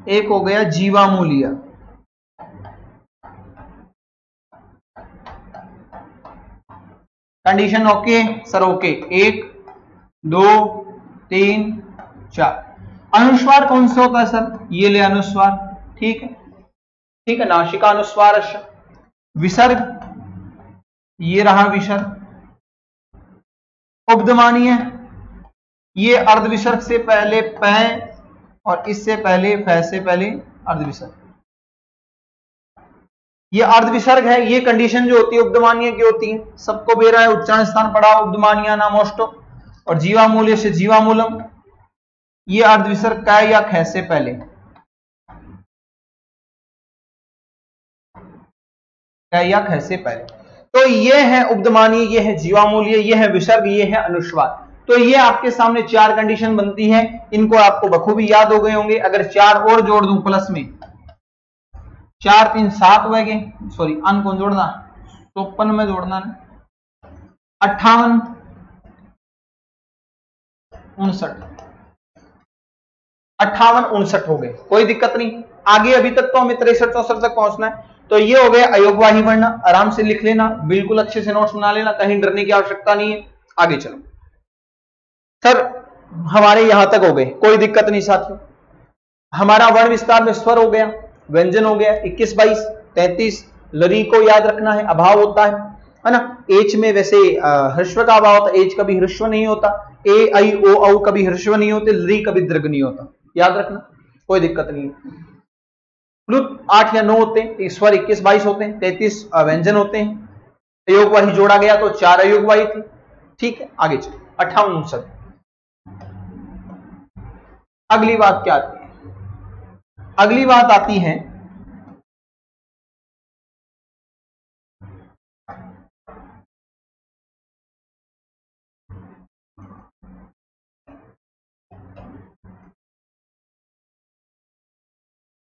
एक हो गया जीवामूलीय। Condition okay sir? ओके, 1 2 3 4। अनुस्वार कौन सा होता है सर? ये ले अनुस्वार, ठीक है, ठीक है, नासिका अनुस्वार। विसर्ग, ये रहा विसर्ग। उपधमानीय, ये अर्ध विसर्ग से पहले पै और इससे पहले फै से पहले अर्ध विसर्ग, ये अर्ध विसर्ग है। ये कंडीशन जो होती है उपधमानीय की होती है, सबको बेरा है, उच्चारण स्थान पढ़ा उपधमानीय नामोष्टो। और जीवामूल्य से जीवामूलम, ये अर्ध विसर्ग कै या ख से पहले, कै या ख से पहले। तो ये है उपधमानीय, ये है जीवामूल्य, ये है विसर्ग, ये है अनुस्वार। तो ये आपके सामने 4 कंडीशन बनती है, इनको आपको बखूबी याद हो गए होंगे। अगर 4 और जोड़ दूं प्लस में, 4 3 7 हो गए, सॉरी अन कौन जोड़ना, 54 में जोड़ना ना, 58 59, 58 59 हो गए, कोई दिक्कत नहीं। आगे अभी तक तो हमें 63 64 तक पहुंचना है। तो ये हो गया अयोगवाही वर्ण, आराम से लिख लेना, बिल्कुल अच्छे से नोट्स बना लेना, कहीं डरने की आवश्यकता नहीं है। आगे चलो सर, हमारे यहां तक हो गए, कोई दिक्कत नहीं साथियों। हमारा वर्ण विस्तार में स्वर हो गया, व्यंजन हो गया, 21 22 33। लरी को याद रखना है, अभाव होता है ना। एच में वैसे ह्रस्व का अभाव होता है, एच कभी ह्रस्व नहीं होता, ए आई ओ औ कभी ह्रस्व नहीं होते, लरी कभी दीर्घ नहीं होता, याद रखना, कोई दिक्कत नहीं है। प्लुत 8 या 9 होते हैं, स्वर 21 22 होते हैं, 33 व्यंजन होते हैं। अयोगवाही जोड़ा गया तो 4 अयोगवाही थी, ठीक है। आगे चलो 58 59। अगली बात क्या आती है? अगली बात आती है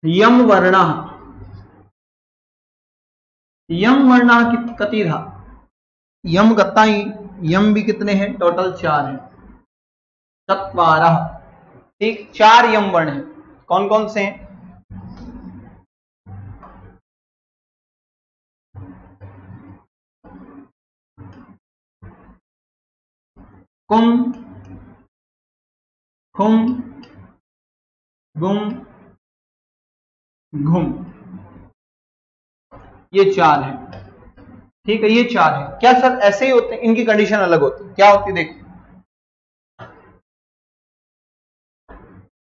यम वर्ण। यम वर्ण कतिधा, यम गत्ता यम भी कितने हैं? टोटल 4 हैं। चत्वारः, ठीक, 4 यम वर्ण हैं। कौन कौन से हैं? कुम, खुम, गुम, घुम, ये 4 हैं। ठीक है, ये 4 हैं। क्या सर ऐसे ही होते हैं? इनकी कंडीशन अलग होती है। क्या होती है देखिए,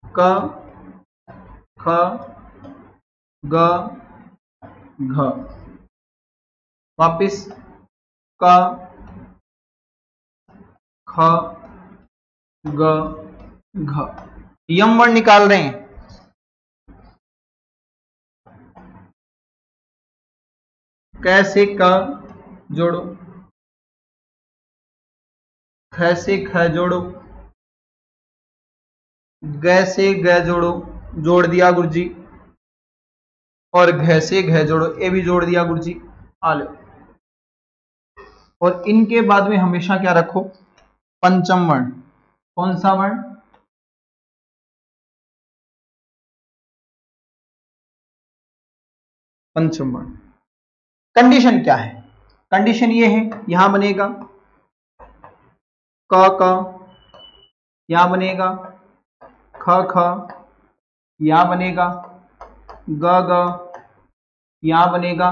क, ख, ग, घ, वापिस क, ख, ग, घ। यम वर्ण निकाल रहे हैं। कैसे क जोड़ो, ख से ख जोड़ो, ग से ग जोड़ो, जोड़ दिया गुरुजी, और घ से घ जोड़ो, ये भी जोड़ दिया गुरुजी। आ लो, और इनके बाद में हमेशा क्या रखो? पंचम वर्ण। कौन सा वर्ण? पंचम वर्ण। कंडीशन क्या है? कंडीशन ये है, यहां बनेगा क, यहां बनेगा ख, यहां बनेगा ग, यहां बनेगा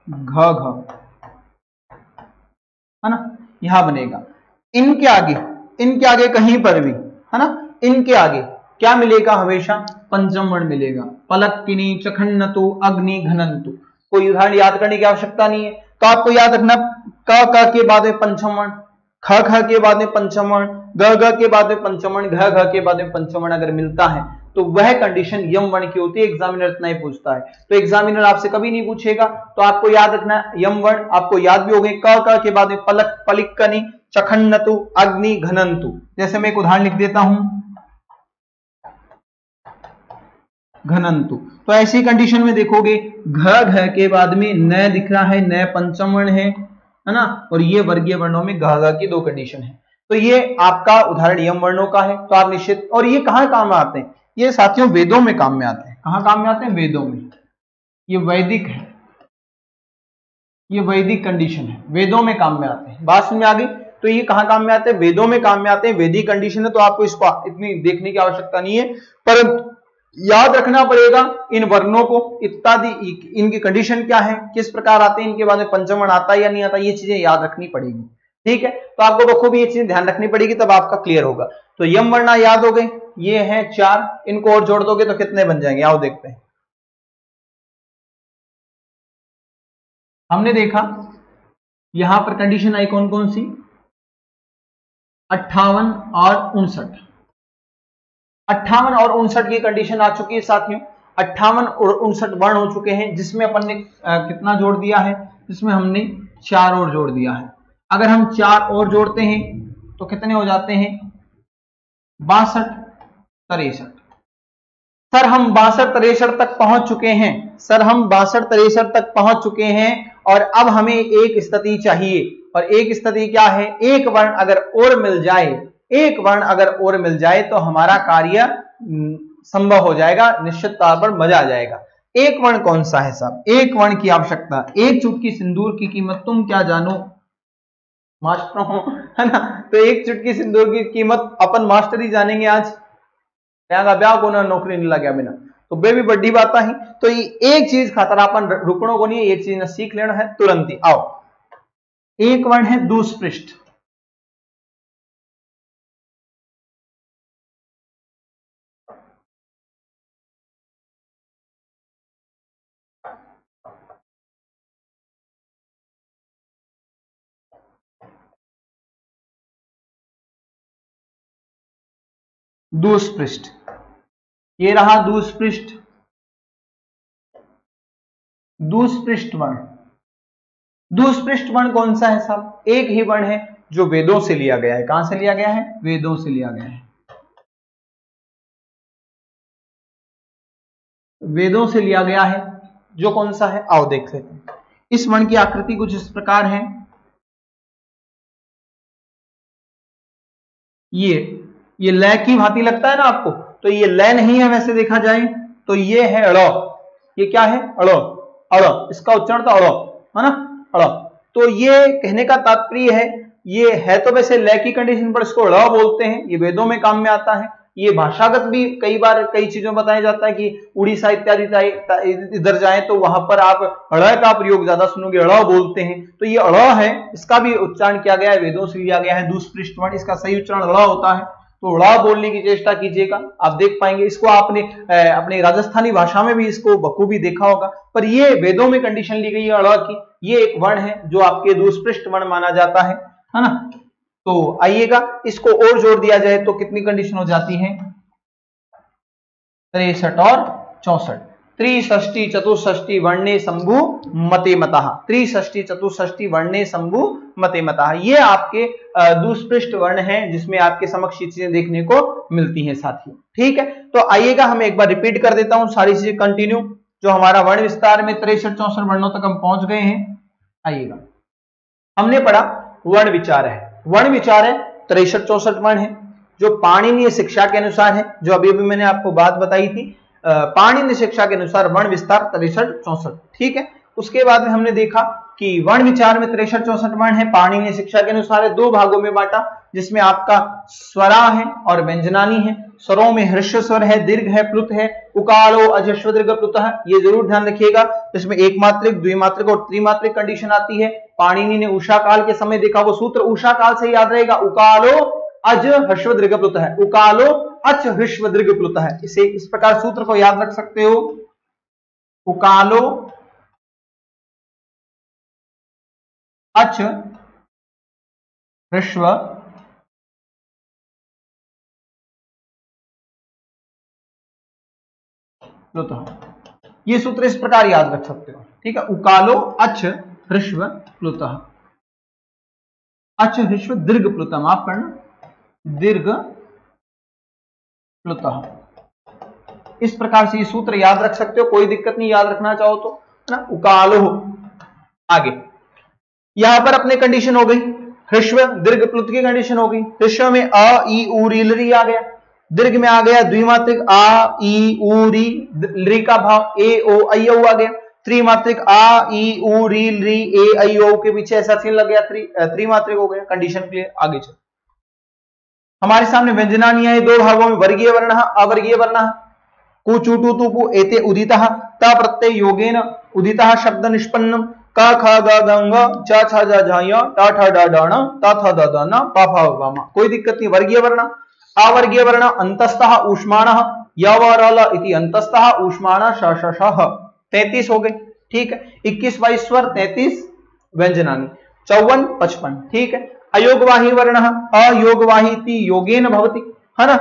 घ, है ना, यहां बनेगा। इनके आगे कहीं पर भी, है ना, इनके आगे क्या मिलेगा? हमेशा पंचम वर्ण मिलेगा। पलक्किनी, चखन्नतु, अग्नि, घनंतु। कोई उदाहरण याद करने की आवश्यकता नहीं है। तो आपको याद रखना, क के बाद में पंचम वर्ण, ख के बाद में पंचम वर्ण, ग के बाद में पंचम वर्ण, घ के बाद में पंचम वर्ण अगर मिलता है तो वह कंडीशन यम वर्ण की होती है। एग्जामिनर इतना ही पूछता है, तो एग्जामिनर आपसे कभी नहीं पूछेगा। तो आपको याद रखना यम वर्ण, आपको याद भी हो गए। क के बाद में पलक, पलिक्कनि, चखन्नतु, अग्नि, घनंतु। जैसे मैं एक उदाहरण लिख देता हूं, घनंतु। तो ऐसी कंडीशन में देखोगे घ के बाद में न दिख रहा है, न पंचम वर्ण है ना, और ये वर्गीय वर्णों में घ की 2 कंडीशन है। तो ये आपका उदाहरण यम वर्णों का है। तो आप निश्चित, और ये कहां काम में आते हैं? ये साथियों वेदों में काम में आते हैं। कहां काम में आते हैं? वेदों में। ये वैदिक है, ये वैदिक कंडीशन है, वेदों में काम में आते हैं। बात समझ में आ गई? तो ये कहां काम में आते हैं? वेदों में काम में आते हैं। वैदिक कंडीशन है, तो आपको इसको इतनी देखने की आवश्यकता नहीं है, परंतु याद रखना पड़ेगा इन वर्णों को, इत्यादि इनकी कंडीशन क्या है, किस प्रकार आते हैं, इनके बाद में पंचम वर्ण आता है या नहीं आता, ये चीजें याद रखनी पड़ेगी। ठीक है, तो आपको बखूबी ये चीजें ध्यान रखनी पड़ेगी, तब आपका क्लियर होगा। तो यम वर्ण याद हो गए, ये है 4, इनको और जोड़ दोगे तो कितने बन जाएंगे? आओ देखते हैं। हमने देखा यहां पर कंडीशन आई कौन कौन सी? 58 और 59। 58 और 59 की कंडीशन आ चुकी है साथियों। 58 और 59 वर्ण हो चुके हैं, जिसमें अपन ने कितना जोड़ दिया है? जिसमें हमने 4 और जोड़ दिया है। अगर हम 4 और जोड़ते हैं तो कितने हो जाते हैं? 62, 63। सर हम 62, 63 तक पहुंच चुके हैं। सर हम 62, 63 तक पहुंच चुके हैं, और अब हमें एक स्थिति चाहिए। और एक स्थिति क्या है? एक वर्ण अगर और मिल जाए, एक वर्ण अगर और मिल जाए तो हमारा कार्य संभव हो जाएगा, निश्चित तौर पर मजा आ जाएगा। एक वर्ण कौन सा है साहब? एक वर्ण की आवश्यकता। एक चुटकी सिंदूर की कीमत तुम क्या जानो मास्टरों, है ना। तो एक चुटकी सिंदूर की कीमत अपन मास्टर ही जानेंगे आज। ब्याह को ना नौकरी नहीं लगा बिना, तो बे भी बड़ी बात ही। तो ये एक चीज खातर अपन रुकनो को नहीं है, ये चीज ने सीख लेना है तुरंत ही। आओ, एक वर्ण है दुष्पृष्ठ। दुष्पृष्ठ, ये रहा दुष्पृष्ठ। दुष्पृष्ठ वर्ण, दुष्पृष्ठ वर्ण कौन सा है साहब? एक ही वर्ण है जो वेदों से लिया गया है। कहां से लिया गया है? वेदों से लिया गया है। वेदों से लिया गया है, जो कौन सा है? आओ देख लेते हैं। इस वर्ण की आकृति कुछ इस प्रकार है। ये लय की भांति लगता है ना आपको, तो ये लय नहीं है वैसे देखा जाए तो ये है अड़। ये क्या है? अड़। अड़, इसका उच्चारण तो अड़ है ना, अड़। तो ये कहने का तात्पर्य है, ये है तो वैसे लय की कंडीशन पर इसको अड़ बोलते हैं, ये वेदों में काम में आता है। ये भाषागत भी कई बार कई चीजों में बताया जाता है कि उड़ीसा इत्यादि इधर जाए तो वहां पर आप अड़ का प्रयोग ज्यादा सुनोगे, अड़ बोलते हैं। तो ये अड़ है, इसका भी उच्चारण किया गया है, वेदों से लिया गया है। दुष्पृष्ठ वर्ण, इसका सही उच्चारण अड़ होता है, तो अड़ बोलने की चेष्टा कीजिएगा, आप देख पाएंगे। इसको आपने अपने राजस्थानी भाषा में भी इसको बखूबी देखा होगा, पर ये वेदों में कंडीशन ली गई है अड़ की। ये एक वर्ण है जो आपके दुष्पृष्ठ वर्ण माना जाता है ना। तो आइएगा, इसको और जोड़ दिया जाए तो कितनी कंडीशन हो जाती है? 63 और 64। त्रिषष्टि चतुष्षष्टि वर्णे शंभु मते मतः। त्रिषष्टि चतुष्षष्टि वर्णे शंभु मते मतः, ये आपके दुष्पृष्ठ वर्ण हैं जिसमें आपके समक्ष चीजें देखने को मिलती हैं साथियों। ठीक है, तो आइएगा हम एक बार रिपीट कर देता हूं सारी चीजें कंटिन्यू। जो हमारा वर्ण विस्तार में 63-64 वर्णों तक हम पहुंच गए हैं। आइएगा, हमने पढ़ा वर्ण विचार है। वर्ण विचार है 63-64 वर्ण है जो पाणिनीय शिक्षा के अनुसार है, जो अभी अभी मैंने आपको बात बताई थी। पाणिनीय शिक्षा के अनुसार वर्ण विस्तार 63-64। ठीक है, उसके बाद में हमने देखा कि वर्ण विचार में 63-64 वर्ण है, पाणिनीय शिक्षा के अनुसार है। दो भागों में बांटा, जिसमें आपका स्वरा है और व्यंजनानी है। स्वरों में ह्रस्व स्वर है, दीर्घ है, प्लुत है, उकालो अजस्व दीर्घ प्लुत है। ये जरूर ध्यान रखिएगा। इसमें एक मात्रिक, द्विमात्रिक और त्रिमात्रिक कंडीशन आती है। पाणिनि ने उषा काल के समय देखा, वो सूत्र उषा काल से याद रहेगा। उकालो अज ह्रस्व दीर्घ प्लुत है, उकालो अच ह्रस्व दीर्घ प्लुत है। इसे इस प्रकार सूत्र को याद रख सकते हो। उकालो अच ह्रस्व प्लुतः, ये सूत्र इस प्रकार याद रख सकते हो। ठीक है, उकालो अच ह्रस्व प्लुतः, अच ह्रस्व दीर्घ प्लुतः, माफ करना, दीर्घ प्लुतः। इस प्रकार से ये सूत्र याद रख सकते हो, कोई दिक्कत नहीं याद रखना चाहो तो, है ना। उकालो, आगे यहां पर अपने कंडीशन हो गई, ह्रस्व दीर्घ प्लुत की कंडीशन हो गई। ह्रस्व में अ ई उ री री आ गया, दीर्घ में आ गया द्विमात्रिक आ ई उ री, री का भाव ए ओ आई ओ आ गया। त्रिमात्रिक आ ई उ री री ए आई ओ के पीछे ऐसा सीन लग गया, त्रिमात्रिक हो गया। कंडीशन क्लियर, आगे चलो। हमारे सामने व्यंजनानी है दो भागों में, वर्गीय वर्ण, अवर्गीय वर्ण। कुचुटु तुपु एते उदितः, त प्रत्यय योगेन उदितः शब्द निष्पन्नम, क ख ग ग ङ च छ ज झ य ट ठ ड ढ ण त थ द ध न प फ व म। कोई दिक्कत नहीं। वर्गीय वर्ण, अवर्गीय वर्ण अंतस्थः ऊष्माणः, य व र ल इति अंतस्थः ऊष्माणः श श ष ह। 33 हो गए। ठीक है, 21 22 स्वर, 33 व्यंजनानी, 54 55। ठीक है, अयोगवाही वर्ण, अयोगवाही इति योगेन भवति, है ना।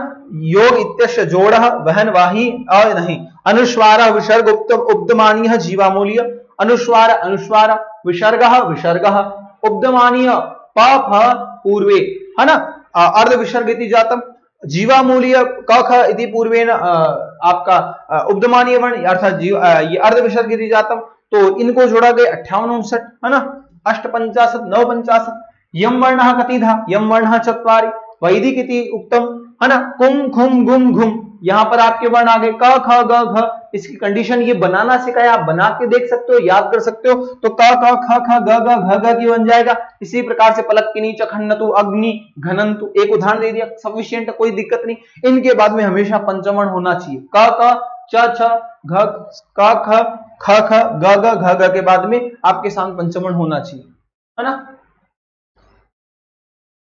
योग इत्यस्य जोड़ः वहनवाही अ नहीं। अनुस्वार विसर्ग उब्दमानीय जीवामूल्य, अनुस्वार अनुस्वार, विसर्गः विसर्गः, उब्दमानीय प फ पूर्वे, है ना। अर्ध विसर्ग इति जातम, जीवामूल्य क ख इति पूर्वेन आपका उब्दमानीय वर्ण अर्थात ये अर्ध विसर्ग इति जातम। तो इनको जोड़ा गया 58 59, है ना। 8 50 9 50। यम वर्ण कतिधा, यम वर्ण चत्वारि, वैदिक इति उक्तम, है ना। कुम खुम गुम घुम, यहां पर आपके वर्ण आ गए क ख ग घ। इसकी कंडीशन ये बनाना सिखाया, आप बना के देख सकते हो, याद कर सकते हो। तो क क ख ख ग ग घ घ की बन जाएगा। इसी प्रकार से पलक्किनी चखन्नतु अग्नि घनंतु, एक उदाहरण दे दिया, सफिशिएंट, कोई दिक्कत नहीं। इनके बाद में हमेशा पंचमण होना चाहिए। क क च छ घ क ख ख ख ग ग घ घ के बाद में आपके सामने पंचमण होना चाहिए, है ना।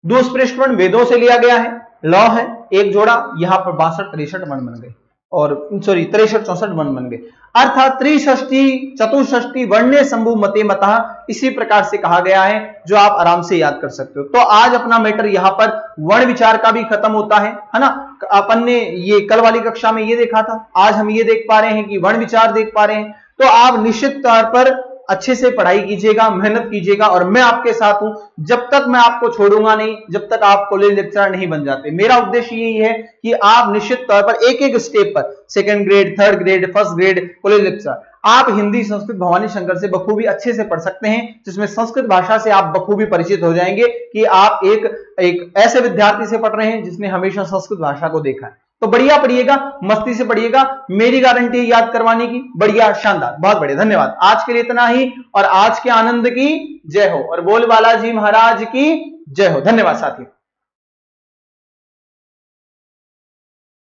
दुष्पृष्ठ वर्ण वेदों से लिया गया है, लॉ है, एक जोड़ा, यहां पर 62 63 वर्ण बन गए, और सॉरी 63 64 वर्ण बन गए। अर्थात त्रिषष्टि चतुष्षष्टि वर्णे शंभु मते मतः, इसी प्रकार से कहा गया है, जो आप आराम से याद कर सकते हो। तो आज अपना मैटर यहां पर वर्ण विचार का भी खत्म होता है ना। अपन ने ये कल वाली कक्षा में ये देखा था, आज हम ये देख पा रहे हैं कि वर्ण विचार देख पा रहे हैं। तो आप निश्चित तौर पर अच्छे से पढ़ाई कीजिएगा, मेहनत कीजिएगा और मैं आपके साथ हूं। जब तक मैं आपको छोड़ूंगा नहीं, जब तक आप कॉलेज लेक्चरर नहीं बन जाते। मेरा उद्देश्य यही है कि आप निश्चित तौर पर एक एक स्टेप पर, second grade, third grade, first grade, college lecturer, आप हिंदी संस्कृत भवानी शंकर से बखूबी अच्छे से पढ़ सकते हैं, जिसमें संस्कृत भाषा से आप बखूबी परिचित हो जाएंगे कि आप एक ऐसे विद्यार्थी से पढ़ रहे हैं जिसने हमेशा संस्कृत भाषा को देखा है। तो बढ़िया पढ़िएगा, मस्ती से पढ़िएगा, मेरी गारंटी है याद करवाने की। बढ़िया, शानदार, बहुत बढ़िया, धन्यवाद। आज के लिए इतना ही और आज के आनंद की जय हो और बोल बालाजी महाराज की जय हो। धन्यवाद साथियों।